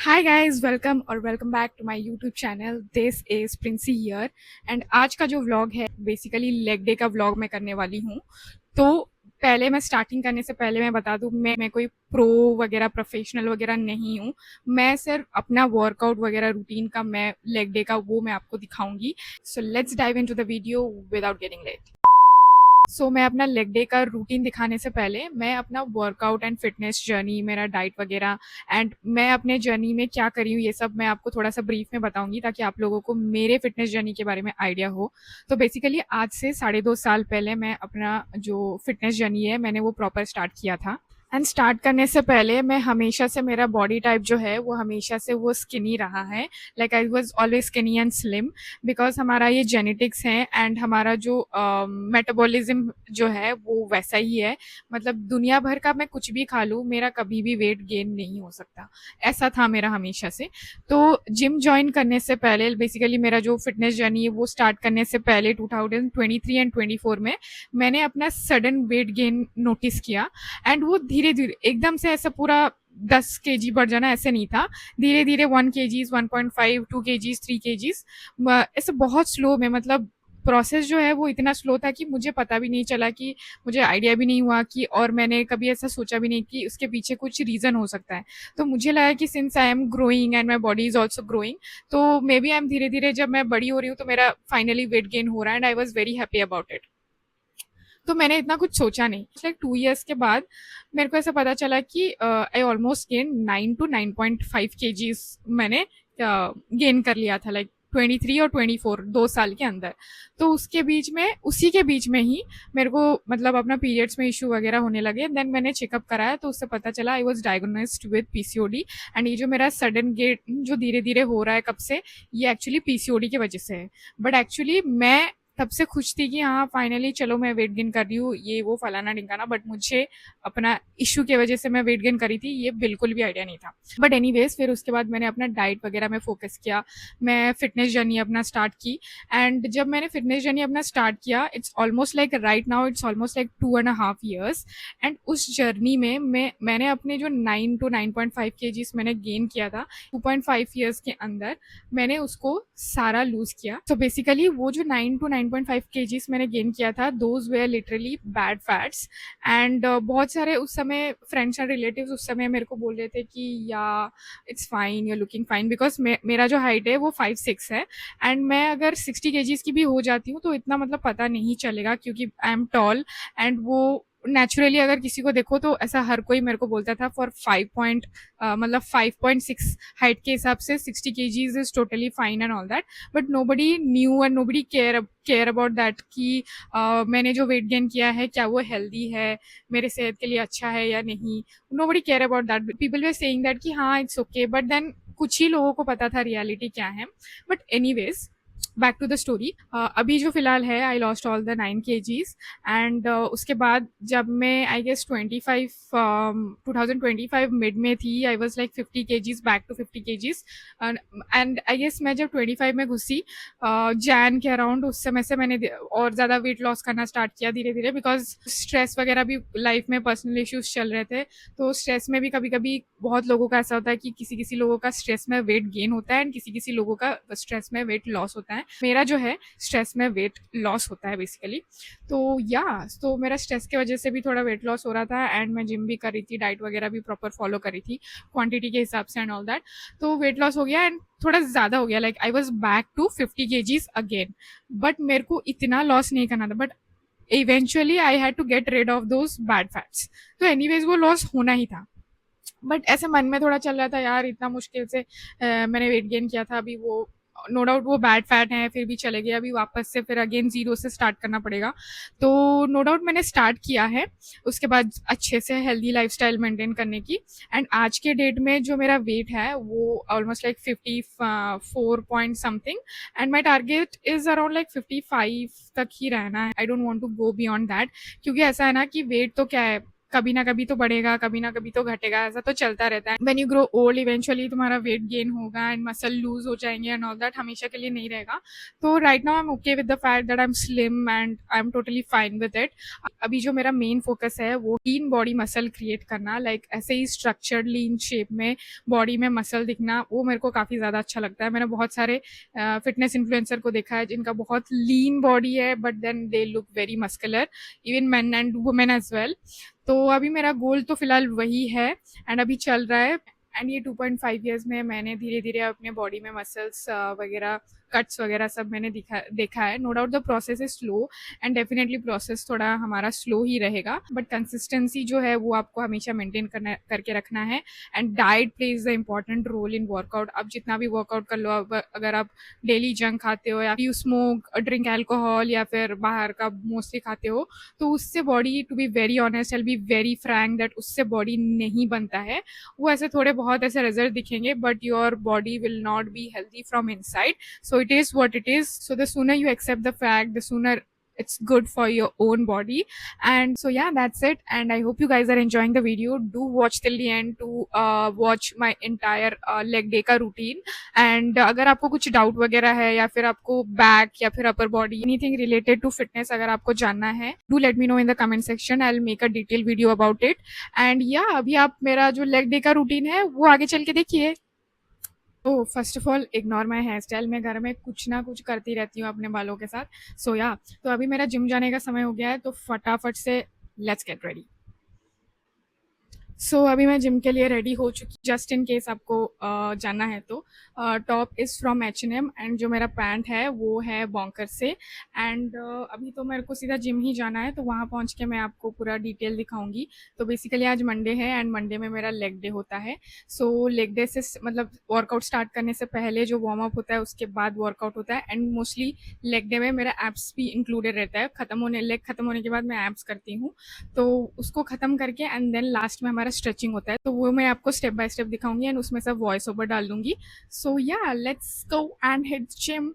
Hi guys, welcome back to my YouTube channel. This is Princy here and आज का जो vlog है basically leg day का vlog मैं करने वाली हूँ। तो पहले मैं स्टार्टिंग करने से पहले मैं बता दूँ, मैं कोई प्रो वगैरह प्रोफेशनल वगैरह नहीं हूँ। मैं सिर्फ अपना वर्कआउट वगैरह रूटीन का मैं लेग डे का वो मैं आपको दिखाऊंगी। So let's dive into the video without getting late. मैं अपना लेग डे का रूटीन दिखाने से पहले मैं अपना वर्कआउट एंड फिटनेस जर्नी, मेरा डाइट वगैरह एंड मैं अपने जर्नी में क्या करी हूँ, ये सब मैं आपको थोड़ा सा ब्रीफ में बताऊंगी ताकि आप लोगों को मेरे फिटनेस जर्नी के बारे में आइडिया हो। तो बेसिकली आज से 2.5 साल पहले मैं अपना जो फिटनेस जर्नी है मैंने वो प्रॉपर स्टार्ट किया था। एंड स्टार्ट करने से पहले मैं हमेशा से, मेरा बॉडी टाइप जो है वो हमेशा से वो स्किनी रहा है। Like I was always skinny and slim because हमारा ये जेनेटिक्स है एंड हमारा जो मेटाबॉलिज्म जो है वो वैसा ही है। मतलब दुनिया भर का मैं कुछ भी खा लूँ, मेरा कभी भी वेट गेन नहीं हो सकता। ऐसा था मेरा हमेशा से। तो जिम ज्वाइन करने से पहले, बेसिकली मेरा जो फिटनेस जर्नी है वो स्टार्ट करने से पहले 2023 एंड 24 में मैंने अपना सडन वेट गेन नोटिस किया। एंड वो धीरे धीरे एकदम से ऐसा पूरा 10 kg बढ़ जाना ऐसे नहीं था। धीरे धीरे 1 kg, 1.5, 2 kg, 3 kg, ऐसे बहुत स्लो में, मतलब प्रोसेस जो है वो इतना स्लो था कि मुझे पता भी नहीं चला, कि मुझे आइडिया भी नहीं हुआ कि, और मैंने कभी ऐसा सोचा भी नहीं कि उसके पीछे कुछ रीजन हो सकता है। तो मुझे लगा कि since I am growing and my body is also growing, तो मे बी आई एम धीरे धीरे, जब मैं बड़ी हो रही हूँ तो मेरा फाइनली वेट गेन हो रहा है and I was very happy about it. तो मैंने इतना कुछ सोचा नहीं। लाइक 2 years के बाद मेरे को ऐसा पता चला कि I almost gain 9 to 9.5 kgs मैंने गेन कर लिया था। लाइक 23 और 24, 2 साल के अंदर। तो उसके बीच में, उसी के बीच में ही मेरे को मतलब अपना पीरियड्स में इशू वगैरह होने लगे। देन मैंने चेकअप कराया तो उससे पता चला I was diagnosed with PCOD. And ये जो मेरा सडन गेट जो धीरे धीरे हो रहा है कब से, ये एक्चुअली पीसीओडी की वजह से है। बट एक्चुअली मैं तब से खुश थी कि हाँ फाइनली चलो मैं वेट गेन कर रही हूँ, ये वो फलाना ढिंकाना। बट मुझे अपना इशू की वजह से मैं वेट गेन करी थी, ये बिल्कुल भी आइडिया नहीं था। बट एनीवेज फिर उसके बाद मैंने अपना डाइट वगैरह में फोकस किया। मैं फिटनेस जर्नी अपना स्टार्ट की। एंड जब मैंने फिटनेस जर्नी अपना स्टार्ट किया, it's almost like right now it's almost like 2.5 years। And उस जर्नी में मैंने अपने जो 9 to 9.5 kgs मैंने गेन किया था 2.5 years के अंदर, मैंने उसको सारा लूज किया। तो बेसिकली वो जो 9 to 9.5 kgs मैंने गेन किया था, those were literally bad fats. And बहुत सारे उस समय फ्रेंड्स एंड रिलेटिव्स उस समय मेरे को बोल रहे थे कि या it's fine, you looking fine, because मेरा जो हाइट है वो 5'6" है। एंड मैं अगर 60 kgs की भी हो जाती हूँ तो इतना मतलब पता नहीं चलेगा, क्योंकि आई एम टॉल। एंड वो नेचुरली अगर किसी को देखो तो ऐसा हर कोई मेरे को बोलता था फॉर 5.6 हाइट के हिसाब से 60 kgs is totally fine and all that. But nobody knew and nobody care about that कि मैंने जो वेट गेन किया है क्या वो हेल्दी है, मेरे सेहत के लिए अच्छा है या नहीं। Nobody care about that. People were saying that कि हाँ इट्स ओके, बट देन कुछ ही लोगों को पता था रियलिटी क्या है। But anyways back to the story. अभी जो फिलहाल है, I lost all the 9 kgs। And उसके बाद जब मैं आई गेस 2025 मिड में थी, I was like 50 kgs, back to 50 kgs। And I guess मैं जब 25 में घुसी जैन के अराउंड, उस समय से मैंने और ज़्यादा वेट लॉस करना स्टार्ट किया धीरे धीरे, बिकॉज स्ट्रेस वगैरह भी, लाइफ में पर्सनल इश्यूज चल रहे थे। तो स्ट्रेस में भी कभी कभी बहुत लोगों का ऐसा होता है कि किसी किसी लोगों का स्ट्रेस में वेट गेन होता है एंड किसी किसी लोगों का स्ट्रेस में वेट लॉस होता है। मेरा जो है स्ट्रेस में वेट लॉस होता है बेसिकली। तो या तो मेरा स्ट्रेस की वजह से भी थोड़ा वेट लॉस हो रहा था एंड मैं जिम भी कर रही थी, डाइट वगैरह भी प्रॉपर फॉलो करी थी क्वांटिटी के हिसाब से एंड ऑल दैट। तो वेट लॉस हो गया एंड थोड़ा ज़्यादा हो गया। Like I was back to 50 kgs again. But मेरे को इतना लॉस नहीं करना था। But eventually I had to get rid of those bad fats. तो एनीवेज वो लॉस होना ही था। बट ऐसे मन में थोड़ा चल रहा था यार, इतना मुश्किल से मैंने वेट गेन किया था, अभी वो नो डाउट वो बैड फैट है फिर भी चले गए, अभी वापस से फिर अगेन जीरो से स्टार्ट करना पड़ेगा। तो नो डाउट मैंने स्टार्ट किया है उसके बाद अच्छे से हेल्दी लाइफस्टाइल मेंटेन करने की। एंड आज के डेट में जो मेरा वेट है वो almost like 54 point something. And my target is around like 55 तक ही रहना है। I don't want to go beyond that, क्योंकि ऐसा है ना कि वेट तो क्या है, कभी ना कभी तो बढ़ेगा, कभी ना कभी तो घटेगा, ऐसा तो चलता रहता है। When you grow old eventually तुम्हारा वेट गेन होगा एंड मसल लूज हो जाएंगे एंड ऑल दैट, हमेशा के लिए नहीं रहेगा। तो right now I am okay with the fact that I am slim and I am totally fine with it. अभी जो मेरा मेन फोकस है वो लीन बॉडी मसल क्रिएट करना, लाइक ऐसे ही स्ट्रक्चर्ड लीन शेप में बॉडी में मसल दिखना, वो मेरे को काफ़ी ज़्यादा अच्छा लगता है। मैंने बहुत सारे फिटनेस इन्फ्लुएंसर को देखा है जिनका बहुत लीन बॉडी है but then they look very muscular, even men and women as well. तो अभी मेरा गोल तो फिलहाल वही है एंड अभी चल रहा है। एंड ये 2.5 ईयर्स में मैंने धीरे धीरे अपने बॉडी में मसल्स वगैरह, कट्स वगैरह सब मैंने देखा है। No doubt the process is slow and definitely process थोड़ा हमारा स्लो ही रहेगा, बट कंसिस्टेंसी जो है वो आपको हमेशा मेंटेन करके रखना है। And diet plays the important role in workout. अब जितना भी वर्कआउट कर लो, अगर आप डेली जंक खाते हो या यू स्मोक, ड्रिंक अल्कोहल या फिर बाहर का मोस्टली खाते हो, तो उससे body, to be very honest, I be very frank that उससे बॉडी नहीं बनता है। वो ऐसे थोड़े बहुत ऐसे रिजल्ट दिखेंगे but your body will not be healthy from inside. So it is what it is. So the sooner you accept the fact, the sooner it's good for your own body. And so yeah, that's it. And I hope you guys are enjoying the video. Do watch till the end to watch my entire leg day का routine. And अगर आपको कुछ doubt वगैरह है या फिर आपको back या फिर upper body, anything related to fitness अगर आपको जानना है, do let me know in the comment section. I'll make a detailed video about it. And yeah, अभी आप मेरा जो leg day का routine है वो आगे चल के देखिए। तो first of all ignore my hair style, मैं घर में कुछ ना कुछ करती रहती हूँ अपने बालों के साथ। सो या, तो अभी मेरा जिम जाने का समय हो गया है, तो फटाफट से लेट्स गेट रेडी। सो अभी मैं जिम के लिए रेडी हो चुकी, जस्ट इन केस आपको जानना है तो। Top is from H&M and जो मेरा पैंट है वो है बॉन्कर से। एंड अभी तो मेरे को सीधा जिम ही जाना है, तो वहाँ पहुँच के मैं आपको पूरा डिटेल दिखाऊंगी। तो बेसिकली आज मंडे है एंड मंडे में मेरा लेग डे होता है। सो लेग डे से मतलब वर्कआउट स्टार्ट करने से पहले जो वार्म अप होता है उसके बाद वर्कआउट होता है। एंड मोस्टली लेग डे में मेरा एप्स भी इंक्लूडेड रहता है। लेग खत्म होने के बाद मैं एप्स करती हूँ, तो उसको ख़त्म करके एंड देन लास्ट में हमारा स्ट्रेचिंग होता है, तो वो मैं आपको स्टेप बाय स्टेप दिखाऊंगी एंड उसमें सब वॉइस ओवर डाल दूंगी। सो या, let's go and hit gym.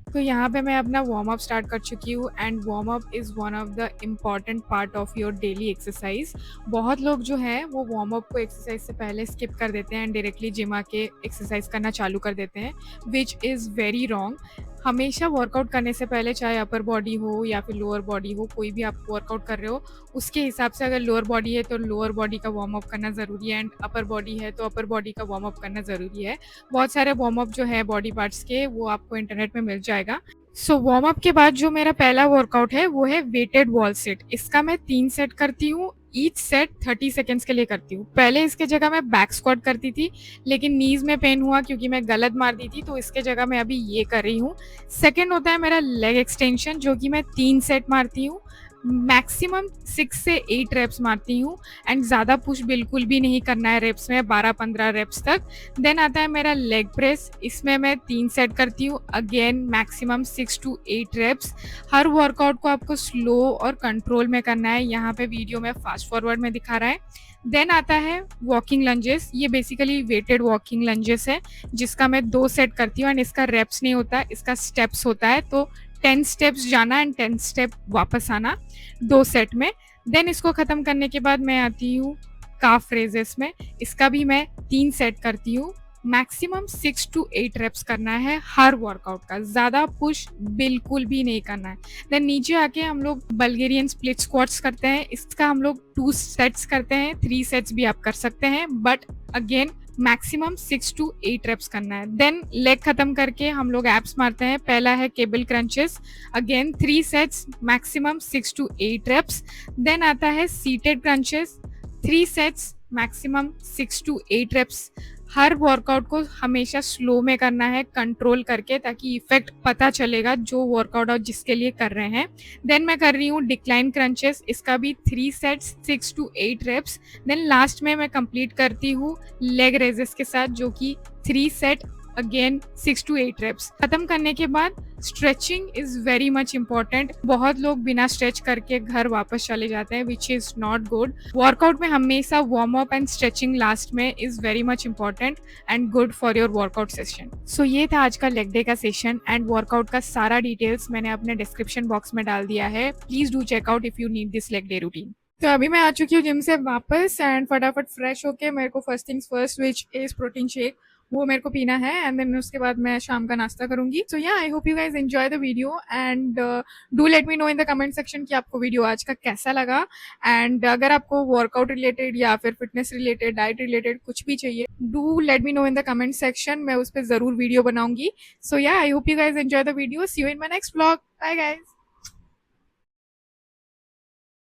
तो यहाँ पे मैं अपना वार्म अप स्टार्ट कर चुकी हूँ and warm up is one of the important part of your daily exercise. बहुत लोग जो है वो वार्म अप को एक्सरसाइज से पहले स्किप कर देते हैं एंड डायरेक्टली जिम आके एक्सरसाइज करना चालू कर देते हैं, विच इज़ वेरी रॉन्ग। हमेशा वर्कआउट करने से पहले, चाहे अपर बॉडी हो या फिर लोअर बॉडी हो, कोई भी आप वर्कआउट कर रहे हो उसके हिसाब से, अगर लोअर बॉडी है तो लोअर बॉडी का वार्म अप करना ज़रूरी है एंड अपर बॉडी है तो अपर बॉडी का वार्म अप करना ज़रूरी है। बहुत सारे वार्म अप जो है बॉडी पार्ट्स के वो आपको इंटरनेट में मिल जाएगा। सो वार्म अप के बाद जो मेरा पहला वर्कआउट है वो है वेटेड वॉल सेट। इसका मैं 3 सेट करती हूँ, ईच सेट 30 सेकेंड्स के लिए करती हूँ। पहले इसके जगह मैं बैक स्क्वाट करती थी, लेकिन नीज में पेन हुआ क्योंकि मैं गलत मार दी थी, तो इसके जगह मैं अभी ये कर रही हूँ। सेकेंड होता है मेरा लेग एक्सटेंशन, जो कि मैं 3 सेट मारती हूँ, मैक्सिमम 6 से 8 रेप्स मारती हूँ एंड ज़्यादा पुश बिल्कुल भी नहीं करना है रेप्स में, 12-15 रेप्स तक। देन आता है मेरा लेग प्रेस, इसमें मैं 3 सेट करती हूँ, अगेन मैक्सिमम 6 to 8 रेप्स। हर वर्कआउट को आपको स्लो और कंट्रोल में करना है, यहाँ पे वीडियो में फास्ट फॉरवर्ड में दिखा रहा है। देन आता है वॉकिंग लंजेस, ये बेसिकली वेटेड वॉकिंग लंजेस है जिसका मैं 2 सेट करती हूँ एंड इसका रेप्स नहीं होता, इसका स्टेप्स होता है। तो 10 स्टेप्स जाना एंड 10 स्टेप वापस आना 2 सेट में। देन इसको ख़त्म करने के बाद मैं आती हूँ काफ रेजेस में, इसका भी मैं 3 सेट करती हूँ, मैक्सिमम 6 to 8 रेप्स करना है हर वर्कआउट का, ज़्यादा पुश बिल्कुल भी नहीं करना है। देन नीचे आके हम लोग बल्गेरियन स्प्लिट स्क्वाट्स करते हैं, इसका हम लोग 2 सेट्स करते हैं, 3 सेट्स भी आप कर सकते हैं, but again maximum 6 to 8 reps करना है। देन लेग खत्म करके हम लोग एप्स मारते हैं, पहला है cable crunches, again 3 sets, maximum 6 to 8 reps. Then आता है seated crunches, 3 sets, maximum 6 to 8 reps. हर वर्कआउट को हमेशा स्लो में करना है, कंट्रोल करके, ताकि इफेक्ट पता चलेगा जो वर्कआउट आप जिसके लिए कर रहे हैं। देन मैं कर रही हूँ डिक्लाइन क्रंचेस, इसका भी 3 sets, 6 to 8 reps. Then last में मैं कंप्लीट करती हूँ लेग रेजेस के साथ, जो कि 3 सेट, अगेन 6 to 8 रेप्स। खत्म करने के बाद stretching is very much important. बहुत लोग बिना स्ट्रेच करके घर वापस चले जाते हैं, which is not good. Workout में हमेशा warm up and stretching last में is very much important and good for your workout session. So ये था आज का लेग डे का सेशन एंड वर्कआउट का सारा डिटेल्स मैंने अपने डिस्क्रिप्शन बॉक्स में डाल दिया है। Please do check out if you need this leg day routine. तो अभी मैं आ चुकी हूँ जिम से वापस एंड फटाफट फ्रेश होके मेरे को first things first which is protein shake, वो मेरे को पीना है एंड देन उसके बाद मैं शाम का नाश्ता करूंगी. सो yeah I hope you guys enjoy the video and do let me know in the comment section कि आपको वीडियो आज का कैसा लगा. एंड अगर आपको वर्कआउट रिलेटेड या फिर फिटनेस रिलेटेड डाइट रिलेटेड कुछ भी चाहिए, do let me know in the comment section, मैं उस पर जरूर वीडियो बनाऊंगी. So yeah I hope you guys enjoy the video. See you in my next vlog. Bye guys.